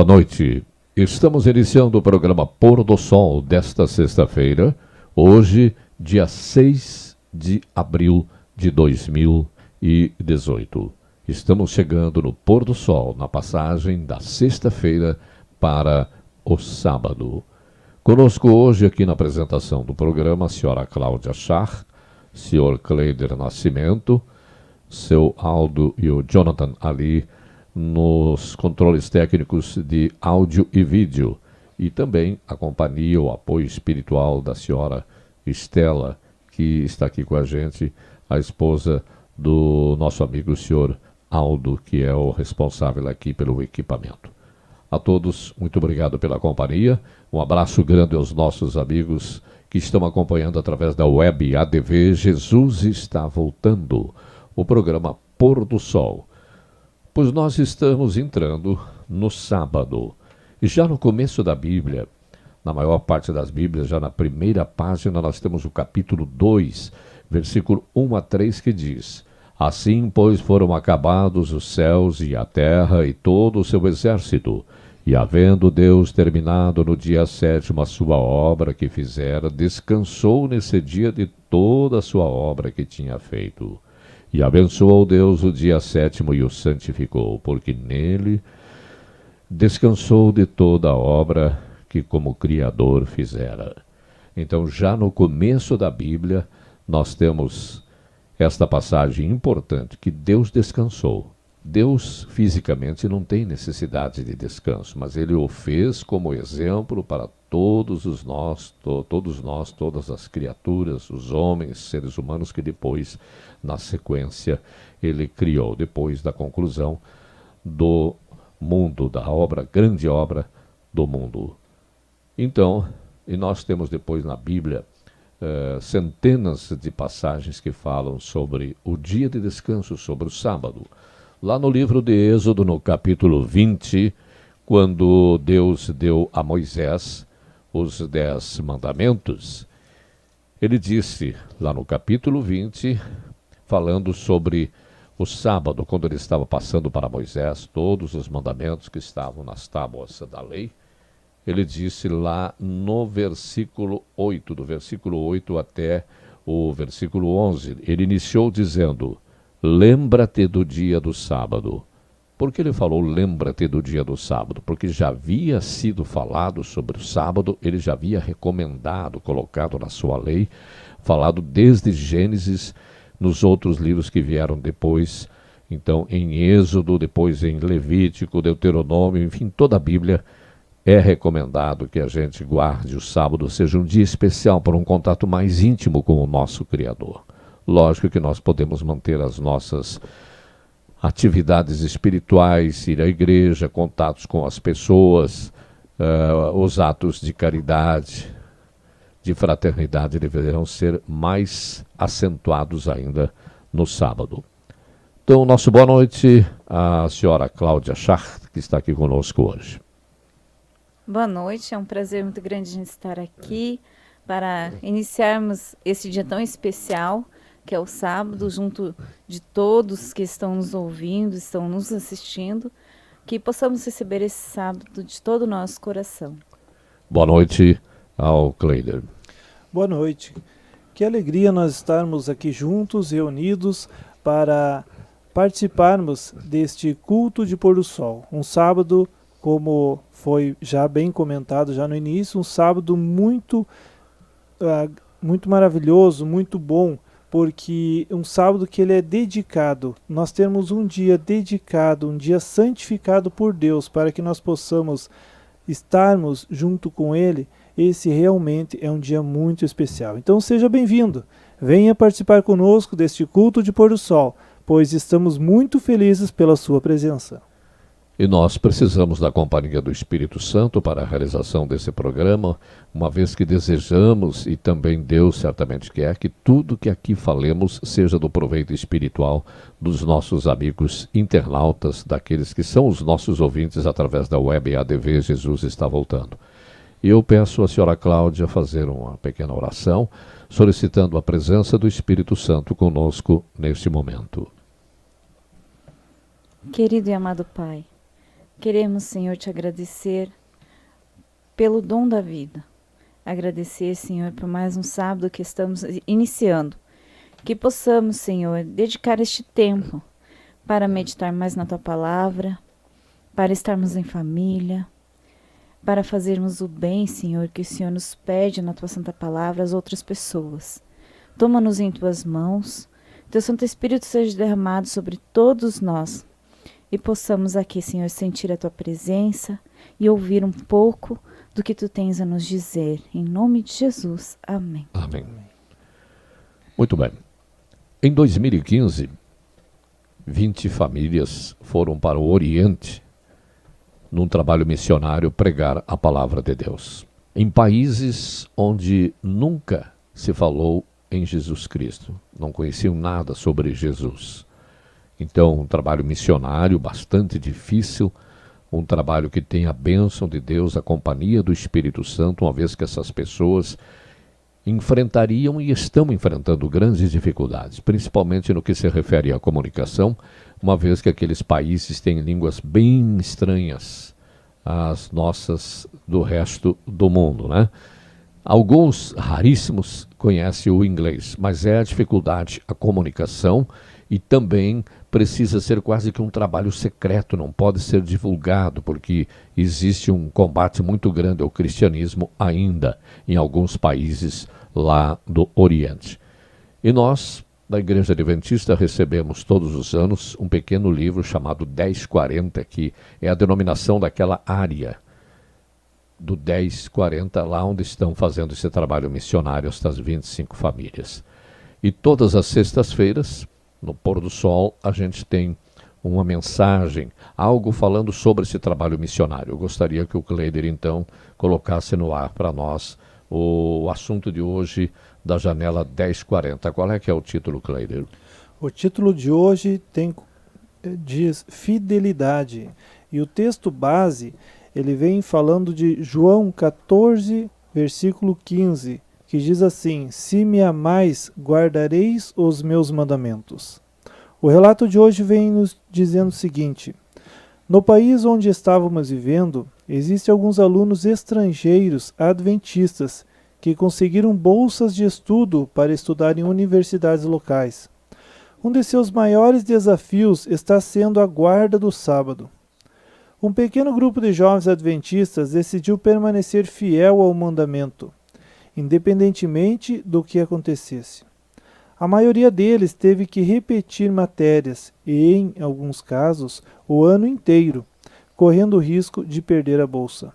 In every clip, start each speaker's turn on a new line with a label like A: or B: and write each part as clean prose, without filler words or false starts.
A: Boa noite. Estamos iniciando o programa Pôr do Sol desta sexta-feira, hoje, dia 6 de abril de 2018. Estamos chegando no Pôr do Sol, na passagem da sexta-feira para o sábado. Conosco hoje, aqui na apresentação do programa, a senhora Cláudia Schach, senhor Cleider Nascimento, seu Aldo e o Jonathan Ali, nos controles técnicos de áudio e vídeo, e também a companhia, o apoio espiritual da senhora Estela, que está aqui com a gente, a esposa do nosso amigo o senhor Aldo, que é o responsável aqui pelo equipamento. A todos, muito obrigado pela companhia, um abraço grande aos nossos amigos que estão acompanhando através da web ADV Jesus Está Voltando, o programa Pôr do Sol. Pois nós estamos entrando no sábado. E já no começo da Bíblia, na maior parte das Bíblias, já na primeira página, nós temos o capítulo 2, versículo 1 a 3, que diz: Assim, pois, foram acabados os céus e a terra e todo o seu exército. E havendo Deus terminado no dia 7º a sua obra que fizera, descansou nesse dia de toda a sua obra que tinha feito. E abençoou Deus o dia 7º e o santificou, porque nele descansou de toda a obra que como Criador fizera. Então, já no começo da Bíblia, nós temos esta passagem importante, que Deus descansou. Deus, fisicamente, não tem necessidade de descanso, mas Ele o fez como exemplo para todos nós, todas as criaturas, os homens, seres humanos que depois, na sequência, Ele criou, depois da conclusão do mundo, da obra, grande obra do mundo. Então, e nós temos depois na Bíblia centenas de passagens que falam sobre o dia de descanso, sobre o sábado. Lá no livro de Êxodo, no capítulo 20, quando Deus deu a Moisés os 10 mandamentos, ele disse, lá no capítulo 20, falando sobre o sábado, quando ele estava passando para Moisés todos os mandamentos que estavam nas tábuas da lei, ele disse lá no versículo 8, do versículo 8 até o versículo 11, ele iniciou dizendo: Lembra-te do dia do sábado. Por que ele falou lembra-te do dia do sábado? Porque já havia sido falado sobre o sábado, ele já havia recomendado, colocado na sua lei, falado desde Gênesis, nos outros livros que vieram depois, então em Êxodo, depois em Levítico, Deuteronômio, enfim, toda a Bíblia é recomendado que a gente guarde o sábado, seja um dia especial para um contato mais íntimo com o nosso Criador. Lógico que nós podemos manter as nossas atividades espirituais, ir à igreja, contatos com as pessoas, os atos de caridade, de fraternidade deverão ser mais acentuados ainda no sábado. Então, nosso boa noite à senhora Cláudia Schach, que está aqui conosco hoje.
B: Boa noite, é um prazer muito grande a gente estar aqui para iniciarmos esse dia tão especial, que é o sábado, junto de todos que estão nos ouvindo, estão nos assistindo, que possamos receber esse sábado de todo o nosso coração.
A: Boa noite ao Cleider.
C: Boa noite. Que alegria nós estarmos aqui juntos, reunidos, para participarmos deste culto de pôr do sol. Um sábado, como foi já bem comentado já no início, um sábado muito maravilhoso, muito bom, porque um sábado que ele é dedicado, nós temos um dia dedicado, um dia santificado por Deus, para que nós possamos estarmos junto com Ele. Esse realmente é um dia muito especial. Então seja bem-vindo, venha participar conosco deste culto de pôr do sol, pois estamos muito felizes pela sua presença.
A: E nós precisamos da companhia do Espírito Santo para a realização desse programa, uma vez que desejamos, e também Deus certamente quer, que tudo que aqui falemos seja do proveito espiritual dos nossos amigos internautas, daqueles que são os nossos ouvintes através da web ADV Jesus Está Voltando. E eu peço à senhora Cláudia fazer uma pequena oração, solicitando a presença do Espírito Santo conosco neste momento.
B: Querido e amado Pai, Queremos, Senhor, te agradecer pelo dom da vida. Agradecer, Senhor, por mais um sábado que estamos iniciando. Que possamos, Senhor, dedicar este tempo para meditar mais na Tua Palavra, para estarmos em família, para fazermos o bem, Senhor, que o Senhor nos pede na Tua Santa Palavra às outras pessoas. Toma-nos em Tuas mãos, Teu Santo Espírito seja derramado sobre todos nós e possamos aqui, Senhor, sentir a Tua presença e ouvir um pouco do que Tu tens a nos dizer. Em nome de Jesus. Amém.
A: Amém. Muito bem. Em 2015, 20 famílias foram para o Oriente num trabalho missionário pregar a palavra de Deus. Em países onde nunca se falou em Jesus Cristo, não conheciam nada sobre Jesus. Então, um trabalho missionário bastante difícil, um trabalho que tem a bênção de Deus, a companhia do Espírito Santo, uma vez que essas pessoas enfrentariam e estão enfrentando grandes dificuldades, principalmente no que se refere à comunicação, uma vez que aqueles países têm línguas bem estranhas às nossas do resto do mundo, né? Alguns, raríssimos, conhecem o inglês, mas é a dificuldade, a comunicação, e também precisa ser quase que um trabalho secreto, não pode ser divulgado, porque existe um combate muito grande ao cristianismo ainda em alguns países lá do Oriente. E nós, da Igreja Adventista, recebemos todos os anos um pequeno livro chamado 1040, que é a denominação daquela área do 1040, lá onde estão fazendo esse trabalho missionário, estas 25 famílias. E todas as sextas-feiras, no pôr do sol, a gente tem uma mensagem, algo falando sobre esse trabalho missionário. Eu gostaria que o Cleider, então, colocasse no ar para nós o assunto de hoje da janela 1040. Qual é que é o título, Cleider?
C: O título de hoje diz fidelidade. E o texto base, ele vem falando de João 14, versículo 15, que diz assim: se me amais, guardareis os meus mandamentos. O relato de hoje vem nos dizendo o seguinte: no país onde estávamos vivendo, existem alguns alunos estrangeiros adventistas que conseguiram bolsas de estudo para estudar em universidades locais. Um de seus maiores desafios está sendo a guarda do sábado. Um pequeno grupo de jovens adventistas decidiu permanecer fiel ao mandamento, independentemente do que acontecesse. A maioria deles teve que repetir matérias e, em alguns casos, o ano inteiro, correndo o risco de perder a bolsa.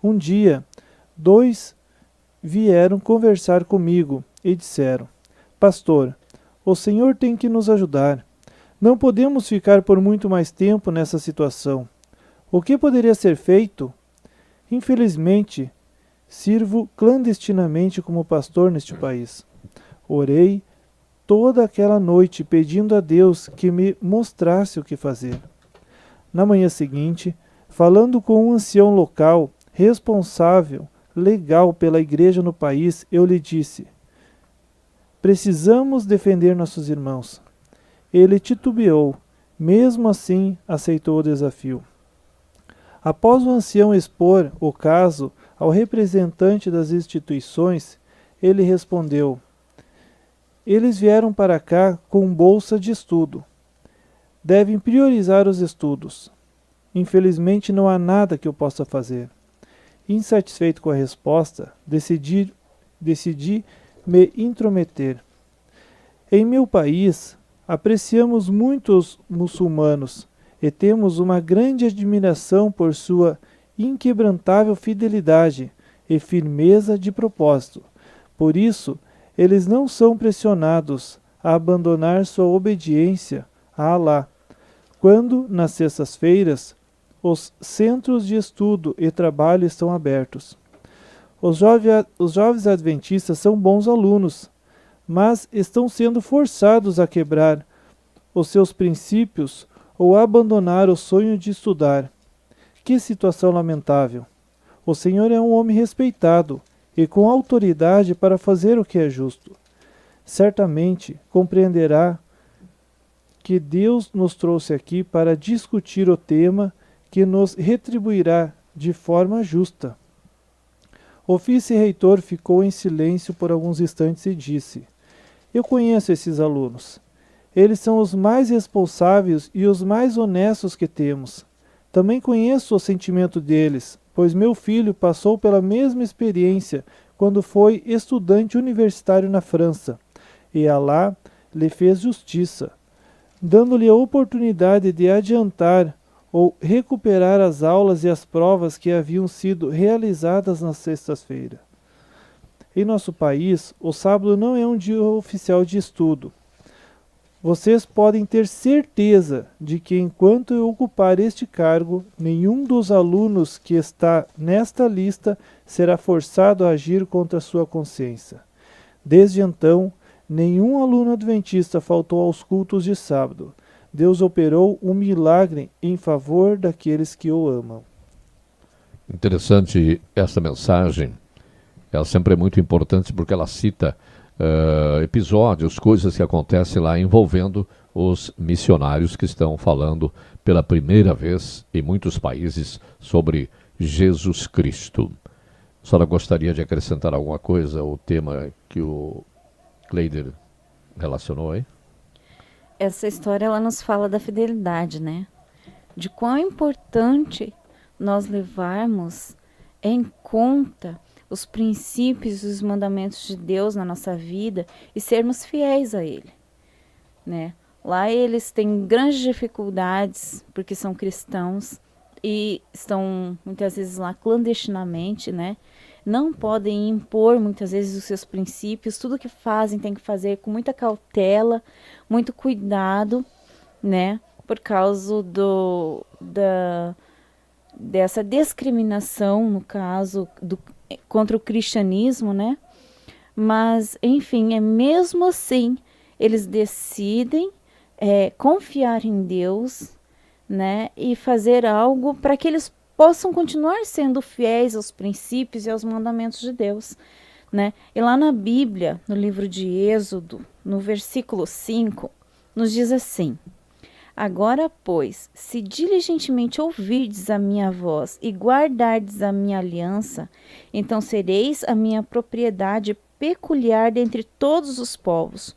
C: Um dia, 2 vieram conversar comigo e disseram: pastor, o senhor tem que nos ajudar. Não podemos ficar por muito mais tempo nessa situação. O que poderia ser feito? Infelizmente, sirvo clandestinamente como pastor neste país. Orei toda aquela noite pedindo a Deus que me mostrasse o que fazer. Na manhã seguinte, falando com um ancião local, responsável, legal pela igreja no país, eu lhe disse: precisamos defender nossos irmãos. Ele titubeou, mesmo assim aceitou o desafio. Após o ancião expor o caso ao representante das instituições, ele respondeu: eles vieram para cá com bolsa de estudo. Devem priorizar os estudos. Infelizmente não há nada que eu possa fazer. Insatisfeito com a resposta, decidi me intrometer. Em meu país, apreciamos muitos muçulmanos e temos uma grande admiração por sua inquebrantável fidelidade e firmeza de propósito. Por isso, eles não são pressionados a abandonar sua obediência a Alá, quando, nas sextas-feiras, os centros de estudo e trabalho estão abertos. Os jovens adventistas são bons alunos, mas estão sendo forçados a quebrar os seus princípios ou abandonar o sonho de estudar. Que situação lamentável! O Senhor é um homem respeitado e com autoridade para fazer o que é justo. Certamente compreenderá que Deus nos trouxe aqui para discutir o tema que nos retribuirá de forma justa. O vice-reitor ficou em silêncio por alguns instantes e disse: Eu conheço esses alunos. Eles são os mais responsáveis e os mais honestos que temos. Também conheço o sentimento deles, pois meu filho passou pela mesma experiência quando foi estudante universitário na França, e Alá lhe fez justiça, dando-lhe a oportunidade de adiantar ou recuperar as aulas e as provas que haviam sido realizadas nas sextas-feiras. Em nosso país, o sábado não é um dia oficial de estudo. Vocês podem ter certeza de que enquanto eu ocupar este cargo, nenhum dos alunos que está nesta lista será forçado a agir contra sua consciência. Desde então, nenhum aluno adventista faltou aos cultos de sábado. Deus operou um milagre em favor daqueles que o amam.
A: Interessante essa mensagem. Ela sempre é muito importante porque ela cita episódios, coisas que acontecem lá envolvendo os missionários que estão falando pela primeira vez em muitos países sobre Jesus Cristo. A senhora gostaria de acrescentar alguma coisa ao tema que o Kleider relacionou aí?
B: Essa história ela nos fala da fidelidade, né? De quão importante nós levarmos em conta os princípios e os mandamentos de Deus na nossa vida e sermos fiéis a Ele, né? Lá eles têm grandes dificuldades porque são cristãos e estão muitas vezes lá clandestinamente, né? Não podem impor muitas vezes os seus princípios, tudo que fazem tem que fazer com muita cautela, muito cuidado, né? Por causa dessa discriminação, no caso, contra o cristianismo, né? Mas, enfim, mesmo assim, eles decidem confiar em Deus, né? E fazer algo para que eles possam continuar sendo fiéis aos princípios e aos mandamentos de Deus, né? E lá na Bíblia, no livro de Êxodo, no versículo 5, nos diz assim: Agora, pois, se diligentemente ouvirdes a minha voz e guardardes a minha aliança, então sereis a minha propriedade peculiar dentre todos os povos,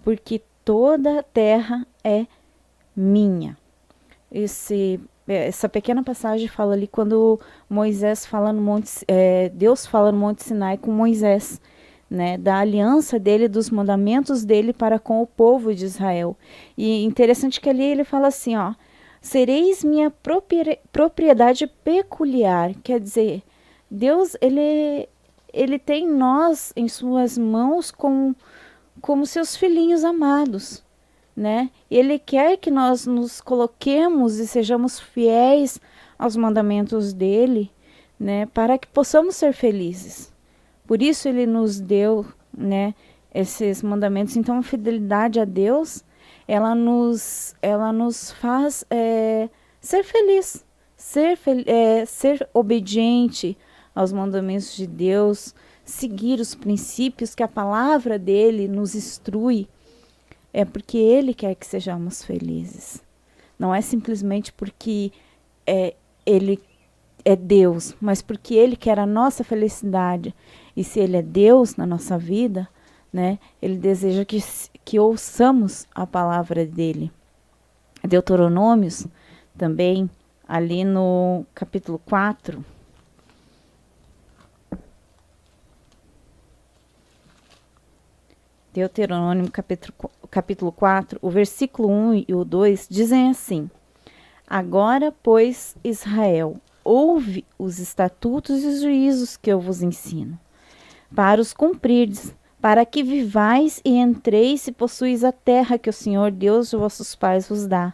B: porque toda a terra é minha. Essa pequena passagem fala ali quando Moisés fala no Monte, Deus fala no Monte Sinai com Moisés, né, da aliança dele, dos mandamentos dele para com o povo de Israel. E interessante que ali ele fala assim, ó, sereis minha propriedade peculiar, quer dizer, Deus, ele tem nós em suas mãos como seus filhinhos amados, né? Ele quer que nós nos coloquemos e sejamos fiéis aos mandamentos dele, né, para que possamos ser felizes. Por isso ele nos deu, né, esses mandamentos. Então a fidelidade a Deus, ela nos faz ser feliz, ser obediente aos mandamentos de Deus, seguir os princípios que a palavra dele nos instrui. É porque ele quer que sejamos felizes. Não é simplesmente porque ele é Deus, mas porque ele quer a nossa felicidade. E se ele é Deus na nossa vida, né, ele deseja que ouçamos a palavra dele. Deuteronômios, também, ali no capítulo 4, Deuteronômio capítulo 4, o versículo 1 e o 2 dizem assim: Agora, pois, Israel, ouve os estatutos e os juízos que eu vos ensino, para os cumprirdes, para que vivais e entreis e possuís a terra que o Senhor Deus de vossos pais vos dá.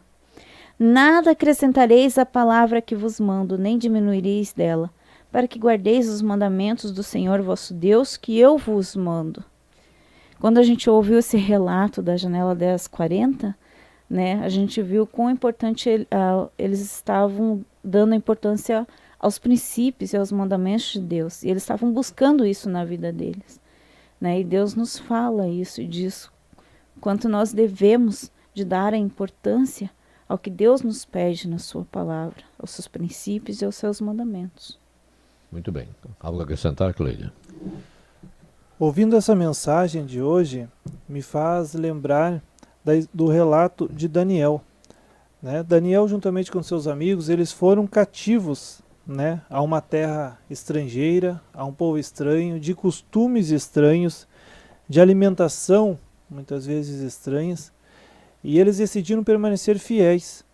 B: Nada acrescentareis à palavra que vos mando, nem diminuireis dela, para que guardeis os mandamentos do Senhor vosso Deus que eu vos mando. Quando a gente ouviu esse relato da janela 1040, né, a gente viu quão importante eles estavam dando importância aos princípios e aos mandamentos de Deus. E eles estavam buscando isso na vida deles, né? E Deus nos fala isso e diz quanto nós devemos de dar a importância ao que Deus nos pede na sua palavra, aos seus princípios e aos seus mandamentos.
A: Muito bem. Algo a acrescentar, Cleide?
C: Ouvindo essa mensagem de hoje, me faz lembrar do relato de Daniel. Né? Daniel, juntamente com seus amigos, eles foram cativos, né, a uma terra estrangeira, a um povo estranho, de costumes estranhos, de alimentação, muitas vezes estranhas, e eles decidiram permanecer fiéis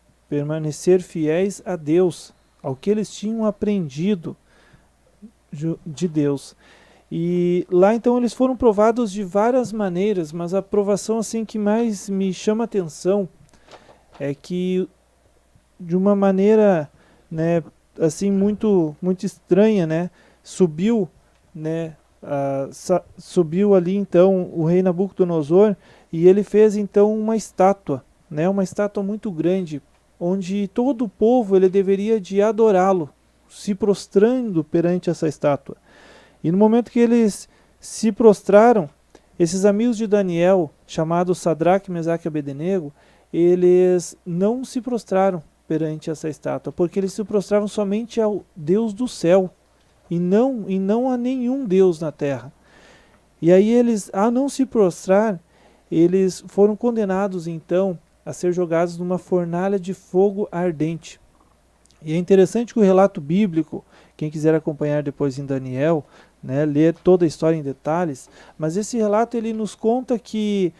C: a Deus, ao que eles tinham aprendido de Deus. E lá então eles foram provados de várias maneiras, mas a provação assim que mais me chama a atenção é que de uma maneira, né, assim muito estranha, né, subiu ali então o rei Nabucodonosor e ele fez então uma estátua, né, uma estátua muito grande, onde todo o povo ele deveria de adorá-lo, se prostrando perante essa estátua. E no momento que eles se prostraram, esses amigos de Daniel, chamados Sadraque, Mesaque e Abednego, eles não se prostraram perante essa estátua, porque eles se prostravam somente ao Deus do céu, e não a nenhum Deus na terra. E aí eles, a não se prostrar, eles foram condenados então a ser jogados numa fornalha de fogo ardente. E é interessante que o relato bíblico, quem quiser acompanhar depois em Daniel, né, ler toda a história em detalhes, mas esse relato ele nos conta que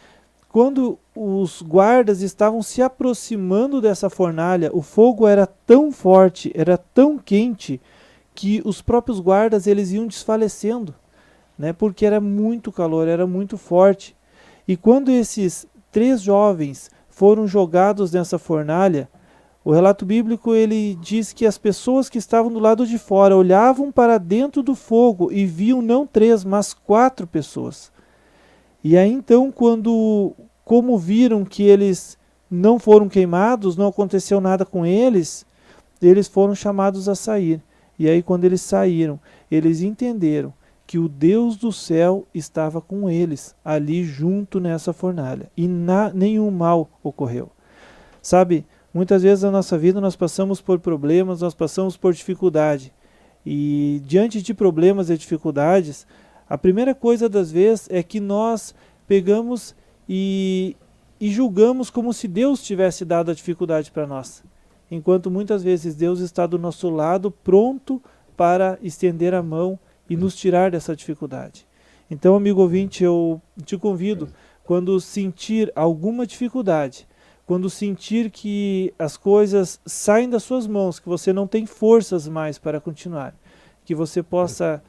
C: quando os guardas estavam se aproximando dessa fornalha, o fogo era tão forte, era tão quente, que os próprios guardas eles iam desfalecendo, né, porque era muito calor, era muito forte. E quando esses 3 jovens foram jogados nessa fornalha, o relato bíblico ele diz que as pessoas que estavam do lado de fora olhavam para dentro do fogo e viam não 3, mas 4 pessoas. E aí então, como viram que eles não foram queimados, não aconteceu nada com eles, eles foram chamados a sair. E aí quando eles saíram, eles entenderam que o Deus do céu estava com eles, ali junto nessa fornalha. E nenhum mal ocorreu. Sabe, muitas vezes na nossa vida nós passamos por problemas, nós passamos por dificuldade. E diante de problemas e dificuldades, a primeira coisa das vezes é que nós pegamos e julgamos como se Deus tivesse dado a dificuldade para nós. Enquanto muitas vezes Deus está do nosso lado, pronto para estender a mão e nos tirar dessa dificuldade. Então, amigo ouvinte, eu te convido, quando sentir alguma dificuldade, quando sentir que as coisas saem das suas mãos, que você não tem forças mais para continuar, que você possa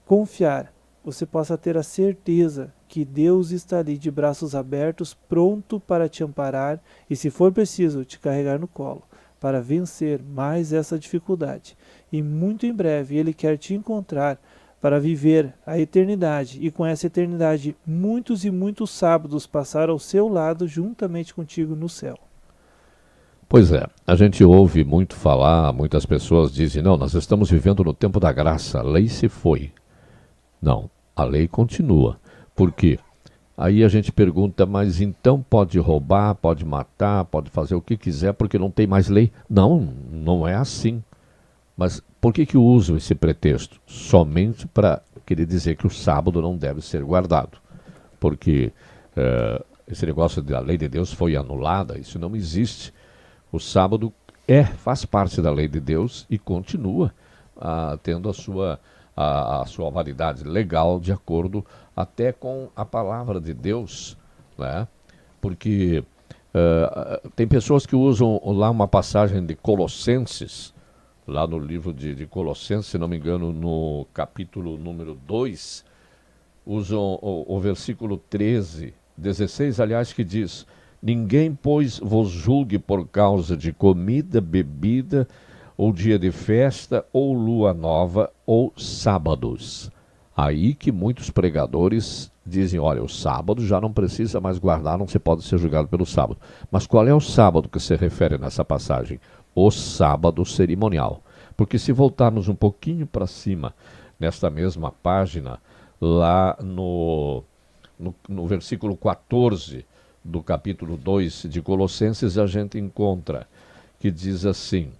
C: confiar, você possa ter a certeza que Deus está ali de braços abertos, pronto para te amparar e, se for preciso, te carregar no colo, para vencer mais essa dificuldade. E muito em breve Ele quer te encontrar para viver a eternidade, e com essa eternidade muitos e muitos sábados passar ao seu lado juntamente contigo no céu.
A: Pois é, a gente ouve muito falar, muitas pessoas dizem, não, nós estamos vivendo no tempo da graça, a lei se foi. Não, a lei continua. Por quê? Aí a gente pergunta, mas então pode roubar, pode matar, pode fazer o que quiser porque não tem mais lei? Não, não é assim. Mas por que usam esse pretexto? Somente para querer dizer que o sábado não deve ser guardado. Porque esse negócio da lei de Deus foi anulada, isso não existe. O sábado faz parte da lei de Deus e continua tendo a sua validade legal de acordo até com a palavra de Deus, né? Porque tem pessoas que usam lá uma passagem de Colossenses, lá no livro de Colossenses, se não me engano, no capítulo número 2, usam o versículo 13, 16, aliás, que diz: ninguém, pois, vos julgue por causa de comida, bebida, ou dia de festa, ou lua nova, ou sábados. Aí que muitos pregadores dizem, olha, o sábado já não precisa mais guardar, não se pode ser julgado pelo sábado. Mas qual é o sábado que se refere nessa passagem? O sábado cerimonial. Porque se voltarmos um pouquinho para cima, nesta mesma página, lá no versículo 14 do capítulo 2 de Colossenses, a gente encontra que diz assim: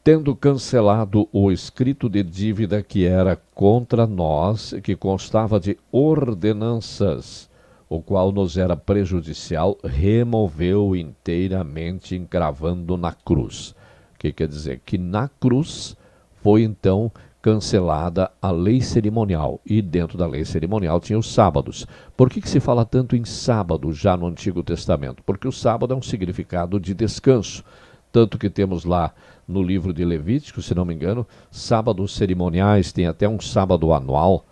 A: tendo cancelado o escrito de dívida que era contra nós, que constava de ordenanças, o qual nos era prejudicial, removeu inteiramente, encravando na cruz. O que quer dizer? Que na cruz foi então cancelada a lei cerimonial, e dentro da lei cerimonial tinha os sábados. Por que se fala tanto em sábado já no Antigo Testamento? Porque o sábado é um significado de descanso. Tanto que temos lá no livro de Levítico, se não me engano, sábados cerimoniais, tem até um sábado anual,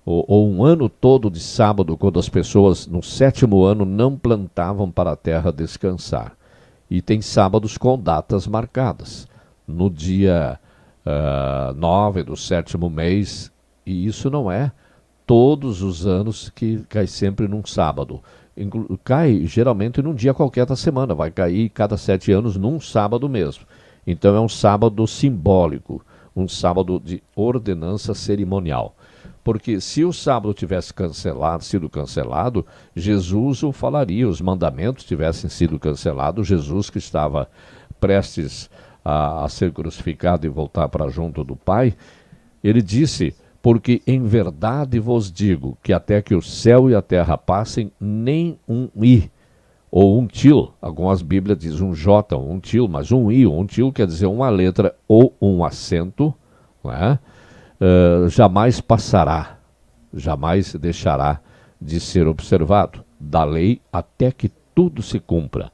A: ou um ano todo de sábado, quando as pessoas no 7º ano não plantavam para a terra descansar. E tem sábados com datas marcadas. No dia 9 do 7º mês, e isso não é todos os anos que cai sempre num sábado. Cai geralmente num dia qualquer da semana, vai cair cada 7 anos num sábado mesmo. Então é um sábado simbólico, um sábado de ordenança cerimonial. Porque se o sábado tivesse sido cancelado, Jesus o falaria, os mandamentos tivessem sido cancelados, Jesus que estava prestes a ser crucificado e voltar para junto do Pai, ele disse: porque em verdade vos digo que até que o céu e a terra passem, nem um i, ou um til, algumas bíblias dizem um j, um til, mas um i, um til quer dizer uma letra ou um acento, não é? Jamais passará, jamais deixará de ser observado da lei até que tudo se cumpra.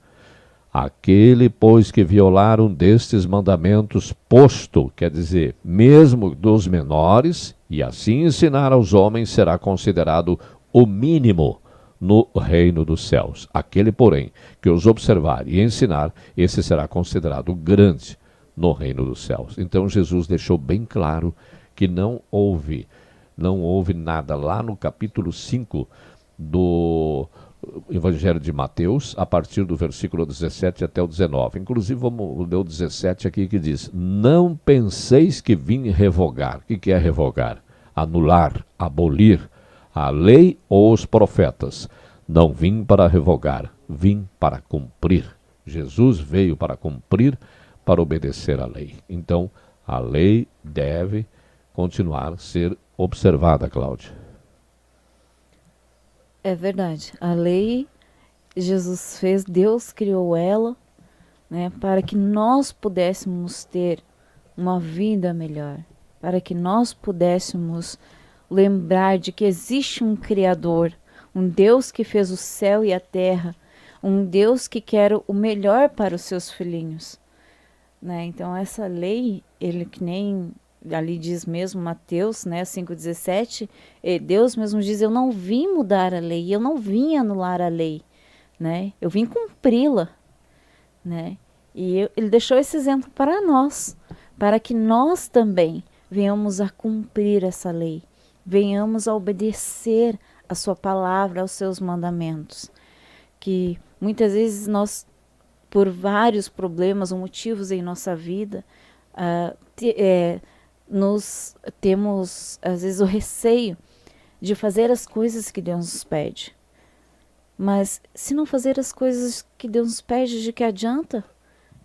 A: Aquele, pois, que violar um destes mandamentos posto, quer dizer, mesmo dos menores, e assim ensinar aos homens, será considerado o mínimo no reino dos céus. Aquele, porém, que os observar e ensinar, esse será considerado grande no reino dos céus. Então Jesus deixou bem claro que não houve nada lá no capítulo 5 do Evangelho de Mateus, a partir do versículo 17 até o 19. Inclusive, vamos ler o 17 aqui, que diz: não penseis que vim revogar. O que é revogar? Anular, abolir a lei ou os profetas. Não vim para revogar, vim para cumprir. Jesus veio para cumprir, para obedecer à lei. Então, a lei deve continuar a ser observada, Cláudia.
B: É verdade. A lei, Jesus fez, Deus criou ela, né, para que nós pudéssemos ter uma vida melhor, para que nós pudéssemos lembrar de que existe um Criador, um Deus que fez o céu e a terra, um Deus que quer o melhor para os seus filhinhos, né? Então essa lei, ele que nem ali diz mesmo Mateus, né, 5,17, Deus mesmo diz: eu não vim mudar a lei, eu não vim anular a lei, né? Eu vim cumpri-la, né? E ele deixou esse exemplo para nós, para que nós também venhamos a cumprir essa lei, venhamos a obedecer a sua palavra, aos seus mandamentos, que muitas vezes nós, por vários problemas ou motivos em nossa vida, nós temos, às vezes, o receio de fazer as coisas que Deus nos pede. Mas se não fazer as coisas que Deus nos pede, de que adianta?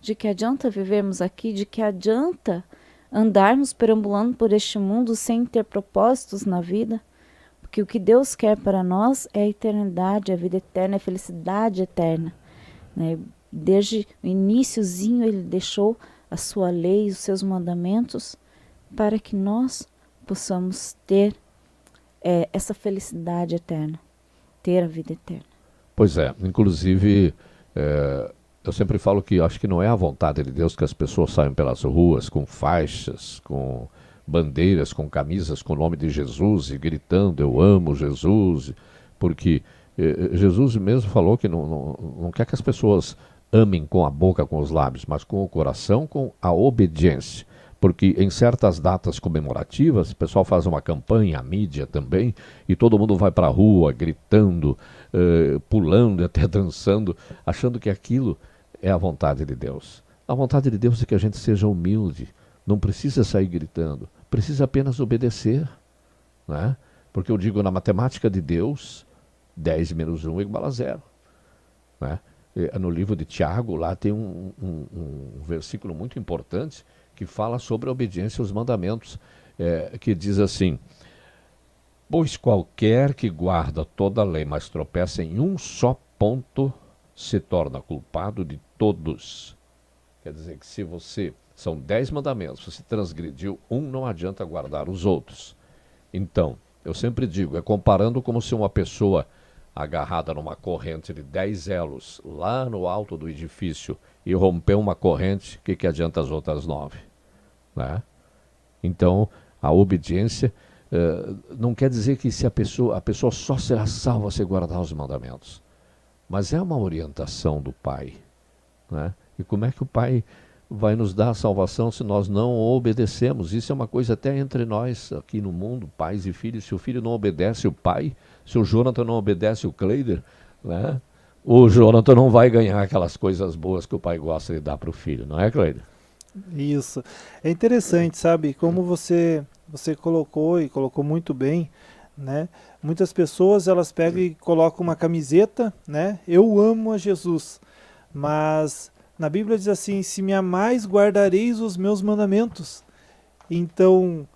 B: De que adianta vivermos aqui? De que adianta andarmos perambulando por este mundo sem ter propósitos na vida? Porque o que Deus quer para nós é a eternidade, a vida eterna, a felicidade eterna, né? Desde o iniciozinho ele deixou a sua lei, os seus mandamentos, para que nós possamos ter essa felicidade eterna, ter a vida eterna.
A: Pois é, inclusive, eu sempre falo que acho que não é a vontade de Deus que as pessoas saiam pelas ruas com faixas, com bandeiras, com camisas com o nome de Jesus e gritando: eu amo Jesus, porque Jesus mesmo falou que não quer que as pessoas amem com a boca, com os lábios, mas com o coração, com a obediência. Porque em certas datas comemorativas, o pessoal faz uma campanha, a mídia também, e todo mundo vai para a rua gritando, pulando e até dançando, achando que aquilo é a vontade de Deus. A vontade de Deus é que a gente seja humilde, não precisa sair gritando, precisa apenas obedecer, né? Porque eu digo, na matemática de Deus, 10 menos 1 igual a 0. Né? No livro de Tiago, lá tem um versículo muito importante que fala sobre a obediência aos mandamentos, que diz assim: pois qualquer que guarda toda a lei, mas tropeça em um só ponto, se torna culpado de todos. Quer dizer que se você, são 10 mandamentos, você transgrediu um, não adianta guardar os outros. Então, eu sempre digo, comparando como se uma pessoa agarrada numa corrente de 10 elos, lá no alto do edifício, e rompeu uma corrente, o que adianta as outras 9? Né? Então, a obediência não quer dizer que se a pessoa só será salva se guardar os mandamentos. Mas é uma orientação do Pai. Né? E como é que o Pai vai nos dar a salvação se nós não obedecemos? Isso é uma coisa até entre nós aqui no mundo, pais e filhos. Se o filho não obedece o pai, se o Jonathan não obedece o Cleider, né? O Jonathan não vai ganhar aquelas coisas boas que o pai gosta de dar para o filho, não é, Cleider?
C: Isso. É interessante, sabe? Como você colocou e colocou muito bem, né? Muitas pessoas, elas pegam e colocam uma camiseta, né? Eu amo a Jesus. Mas na Bíblia diz assim: se me amais, guardareis os meus mandamentos. Então,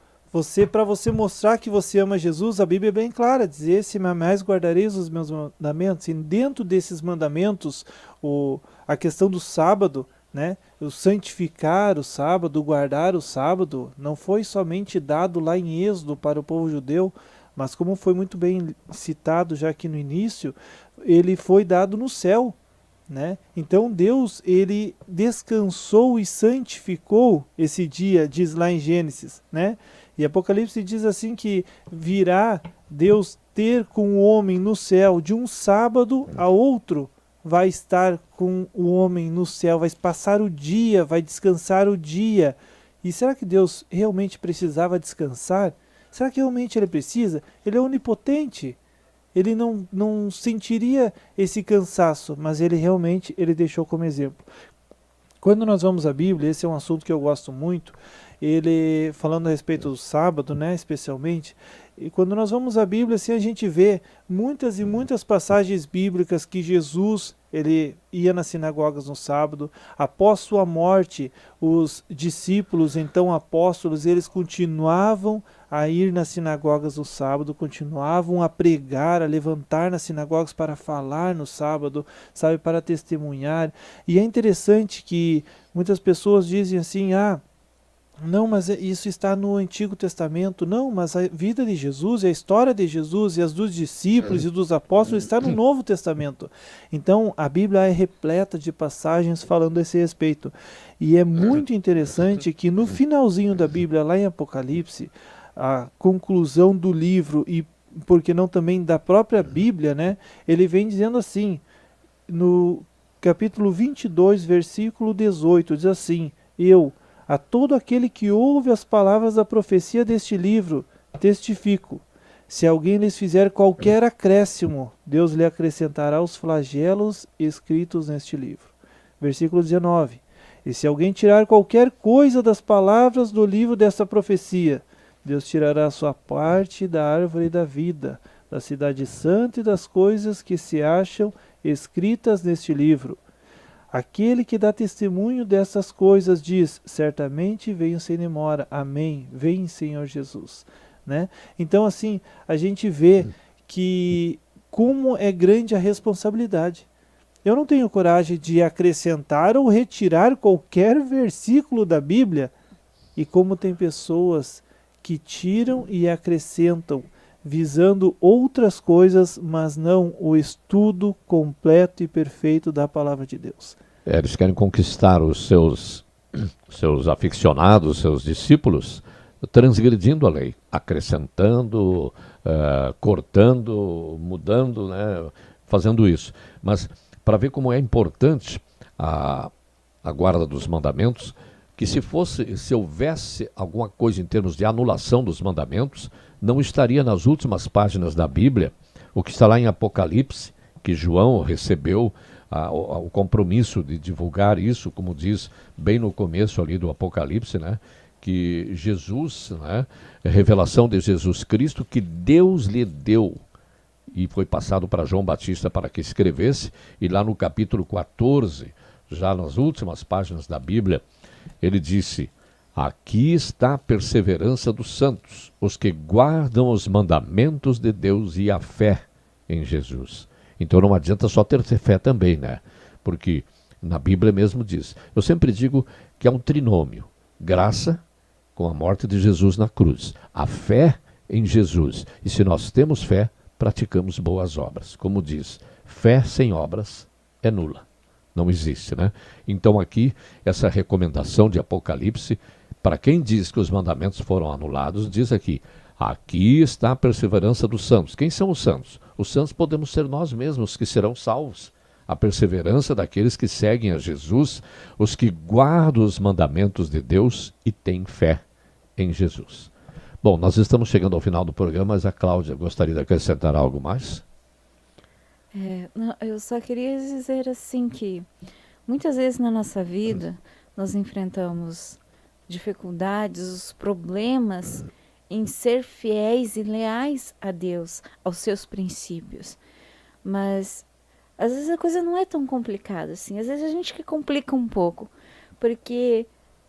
C: para você mostrar que você ama Jesus, a Bíblia é bem clara, dizer: se me amais, guardareis os meus mandamentos. E dentro desses mandamentos, a questão do sábado, né? O santificar o sábado, guardar o sábado, não foi somente dado lá em Êxodo para o povo judeu, mas como foi muito bem citado já aqui no início, ele foi dado no céu. Né? Então Deus, ele descansou e santificou esse dia, diz lá em Gênesis, né? E Apocalipse diz assim que virá Deus ter com o homem no céu, de um sábado a outro vai estar com o homem no céu, vai passar o dia, vai descansar o dia. E será que Deus realmente precisava descansar? Será que realmente ele precisa? Ele é onipotente. Ele não sentiria esse cansaço, mas ele realmente deixou como exemplo. Quando nós vamos à Bíblia, esse é um assunto que eu gosto muito, ele falando a respeito do sábado, né, especialmente, e quando nós vamos à Bíblia, assim, a gente vê muitas e muitas passagens bíblicas que Jesus, ele ia nas sinagogas no sábado. Após sua morte, os discípulos, então apóstolos, eles continuavam a ir nas sinagogas no sábado, continuavam a pregar, a levantar nas sinagogas para falar no sábado, sabe, para testemunhar. E é interessante que muitas pessoas dizem assim: não, mas isso está no Antigo Testamento. Não, mas a vida de Jesus, a história de Jesus e as dos discípulos e dos apóstolos está no Novo Testamento. Então, a Bíblia é repleta de passagens falando a esse respeito. E é muito interessante que no finalzinho da Bíblia, lá em Apocalipse, a conclusão do livro, e porque não também da própria Bíblia, né, ele vem dizendo assim, no capítulo 22, versículo 18, diz assim: a todo aquele que ouve as palavras da profecia deste livro, testifico. Se alguém lhes fizer qualquer acréscimo, Deus lhe acrescentará os flagelos escritos neste livro. Versículo 19. E se alguém tirar qualquer coisa das palavras do livro desta profecia, Deus tirará a sua parte da árvore da vida, da cidade santa e das coisas que se acham escritas neste livro. Aquele que dá testemunho dessas coisas diz: certamente venho sem demora. Amém. Vem, Senhor Jesus. Né? Então, assim, a gente vê que como é grande a responsabilidade. Eu não tenho coragem de acrescentar ou retirar qualquer versículo da Bíblia. E como tem pessoas que tiram e acrescentam, visando outras coisas, mas não o estudo completo e perfeito da palavra de Deus.
A: Eles querem conquistar os seus aficionados, seus discípulos, transgredindo a lei, acrescentando, cortando, mudando, né, fazendo isso. Mas para ver como é importante a guarda dos mandamentos, que se houvesse alguma coisa em termos de anulação dos mandamentos, não estaria nas últimas páginas da Bíblia, o que está lá em Apocalipse, que João recebeu o compromisso de divulgar isso, como diz bem no começo ali do Apocalipse, né, que Jesus, né, revelação de Jesus Cristo, que Deus lhe deu, e foi passado para João Batista para que escrevesse, e lá no capítulo 14, já nas últimas páginas da Bíblia, ele disse: aqui está a perseverança dos santos, os que guardam os mandamentos de Deus e a fé em Jesus. Então não adianta só ter fé também, né? Porque na Bíblia mesmo diz. Eu sempre digo que é um trinômio: graça com a morte de Jesus na cruz, a fé em Jesus. E se nós temos fé, praticamos boas obras. Como diz, fé sem obras é nula. Não existe, né? Então aqui, essa recomendação de Apocalipse, para quem diz que os mandamentos foram anulados, diz aqui: aqui está a perseverança dos santos. Quem são os santos? Os santos podemos ser nós mesmos que serão salvos. A perseverança daqueles que seguem a Jesus, os que guardam os mandamentos de Deus e têm fé em Jesus. Bom, nós estamos chegando ao final do programa, mas a Cláudia gostaria de acrescentar algo mais?
B: Não, eu só queria dizer assim que muitas vezes na nossa vida nós enfrentamos dificuldades, os problemas em ser fiéis e leais a Deus, aos seus princípios. Mas às vezes a coisa não é tão complicada assim. Às vezes a gente que complica um pouco. Porque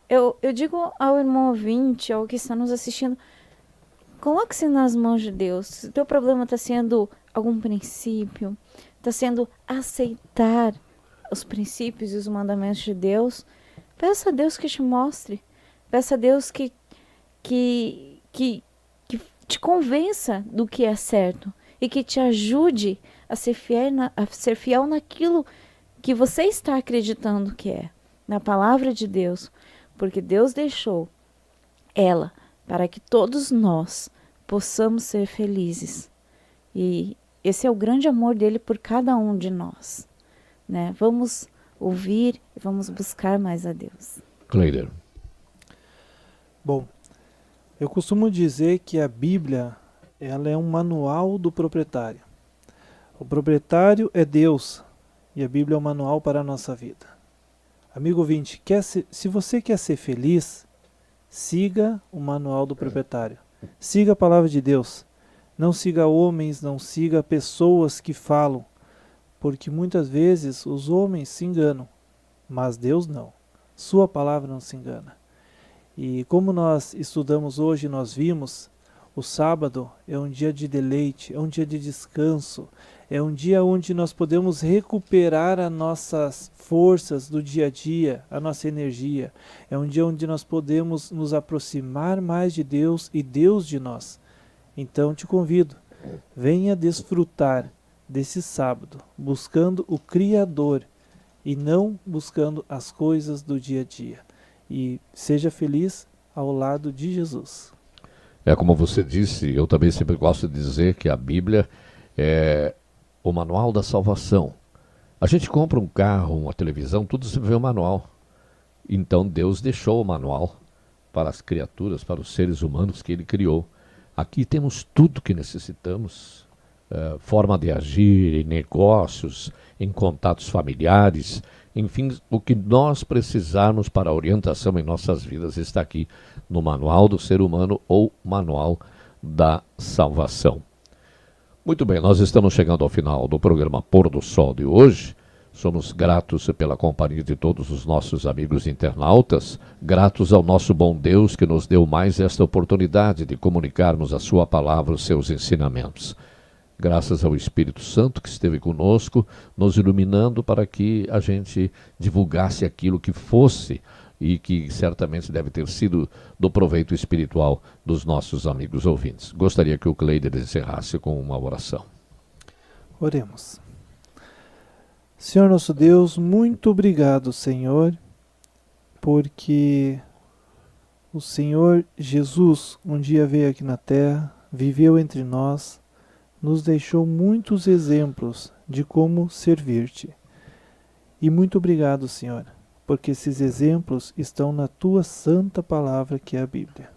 B: eu digo ao irmão ouvinte, ao que está nos assistindo, coloque-se nas mãos de Deus. Se o teu problema está sendo algum princípio, está sendo aceitar os princípios e os mandamentos de Deus, peça a Deus que te mostre. Peça a Deus que te convença do que é certo e que te ajude a ser fiel naquilo que você está acreditando que é, na palavra de Deus, porque Deus deixou ela para que todos nós possamos ser felizes. E esse é o grande amor dele por cada um de nós, né? Vamos ouvir e vamos buscar mais a Deus.
A: Cleider.
C: Bom, eu costumo dizer que a Bíblia, ela é um manual do proprietário. O proprietário é Deus e a Bíblia é um manual para a nossa vida. Amigo ouvinte, se você quer ser feliz, siga o manual do proprietário. Siga a palavra de Deus. Não siga homens, não siga pessoas que falam, porque muitas vezes os homens se enganam, mas Deus não. Sua palavra não se engana. E como nós estudamos hoje, nós vimos, o sábado é um dia de deleite, é um dia de descanso, é um dia onde nós podemos recuperar as nossas forças do dia a dia, a nossa energia. É um dia onde nós podemos nos aproximar mais de Deus e Deus de nós. Então te convido, venha desfrutar desse sábado, buscando o Criador e não buscando as coisas do dia a dia. E seja feliz ao lado de Jesus.
A: É como você disse, eu também sempre gosto de dizer que a Bíblia é o manual da salvação. A gente compra um carro, uma televisão, tudo se vê o manual. Então Deus deixou o manual para as criaturas, para os seres humanos que Ele criou. Aqui temos tudo que necessitamos, forma de agir em negócios, em contatos familiares, enfim, o que nós precisarmos para orientação em nossas vidas está aqui no Manual do Ser Humano ou Manual da Salvação. Muito bem, nós estamos chegando ao final do programa Pôr do Sol de hoje. Somos gratos pela companhia de todos os nossos amigos internautas, gratos ao nosso bom Deus que nos deu mais esta oportunidade de comunicarmos a sua palavra, os seus ensinamentos. Graças ao Espírito Santo que esteve conosco, nos iluminando para que a gente divulgasse aquilo que fosse e que certamente deve ter sido do proveito espiritual dos nossos amigos ouvintes. Gostaria que o Cleider encerrasse com uma oração.
C: Oremos. Senhor nosso Deus, muito obrigado, Senhor, porque o Senhor Jesus um dia veio aqui na terra, viveu entre nós, nos deixou muitos exemplos de como servir-te. E muito obrigado, Senhor, porque esses exemplos estão na tua santa palavra que é a Bíblia.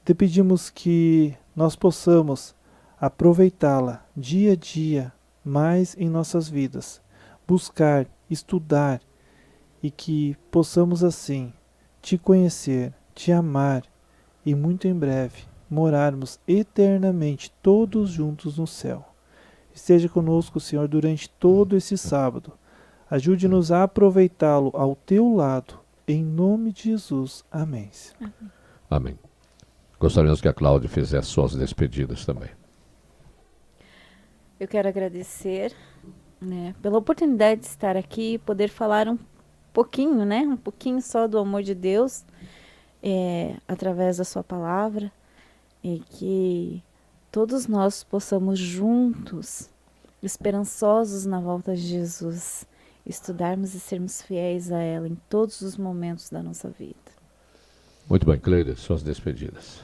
C: Te pedimos que nós possamos aproveitá-la dia a dia mais em nossas vidas, buscar, estudar e que possamos assim te conhecer, te amar e muito em breve morarmos eternamente todos juntos no céu. Esteja conosco, Senhor, durante todo esse sábado. Ajude-nos a aproveitá-lo ao teu lado. Em nome de Jesus. Amém.
A: Amém. Gostaríamos que a Cláudia fizesse suas despedidas também.
B: Eu quero agradecer, né, pela oportunidade de estar aqui e poder falar um pouquinho, né, um pouquinho só do amor de Deus, através da sua palavra, e que todos nós possamos juntos, esperançosos na volta de Jesus, estudarmos e sermos fiéis a ela em todos os momentos da nossa vida.
A: Muito bem, Cleide, suas despedidas.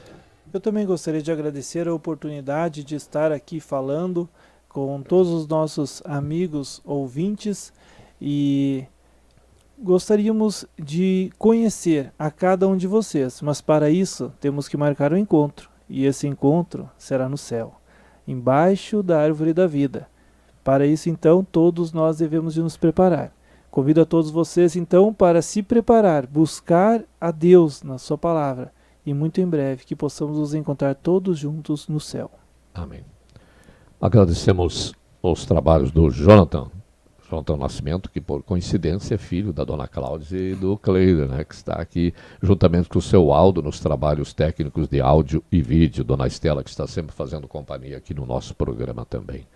C: Eu também gostaria de agradecer a oportunidade de estar aqui falando com todos os nossos amigos ouvintes e gostaríamos de conhecer a cada um de vocês, mas para isso temos que marcar um encontro, e esse encontro será no céu, embaixo da árvore da vida. Para isso, então, todos nós devemos de nos preparar. Convido a todos vocês, então, para se preparar, buscar a Deus na sua palavra, e muito em breve que possamos nos encontrar todos juntos no céu.
A: Amém. Agradecemos os trabalhos do Jonathan Nascimento, que por coincidência é filho da dona Cláudia e do Cleide, né, que está aqui juntamente com o seu Aldo nos trabalhos técnicos de áudio e vídeo, dona Estela, que está sempre fazendo companhia aqui no nosso programa também.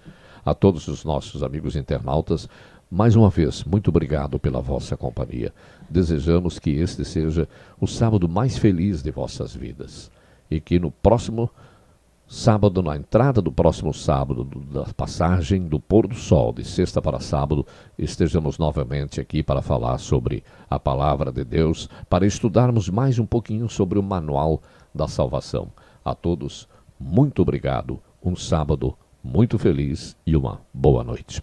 A: A todos os nossos amigos internautas, mais uma vez, muito obrigado pela vossa companhia. Desejamos que este seja o sábado mais feliz de vossas vidas e que no próximo sábado, na entrada do próximo sábado, da passagem do pôr do sol, de sexta para sábado, estejamos novamente aqui para falar sobre a palavra de Deus, para estudarmos mais um pouquinho sobre o manual da salvação. A todos, muito obrigado, um sábado muito feliz e uma boa noite.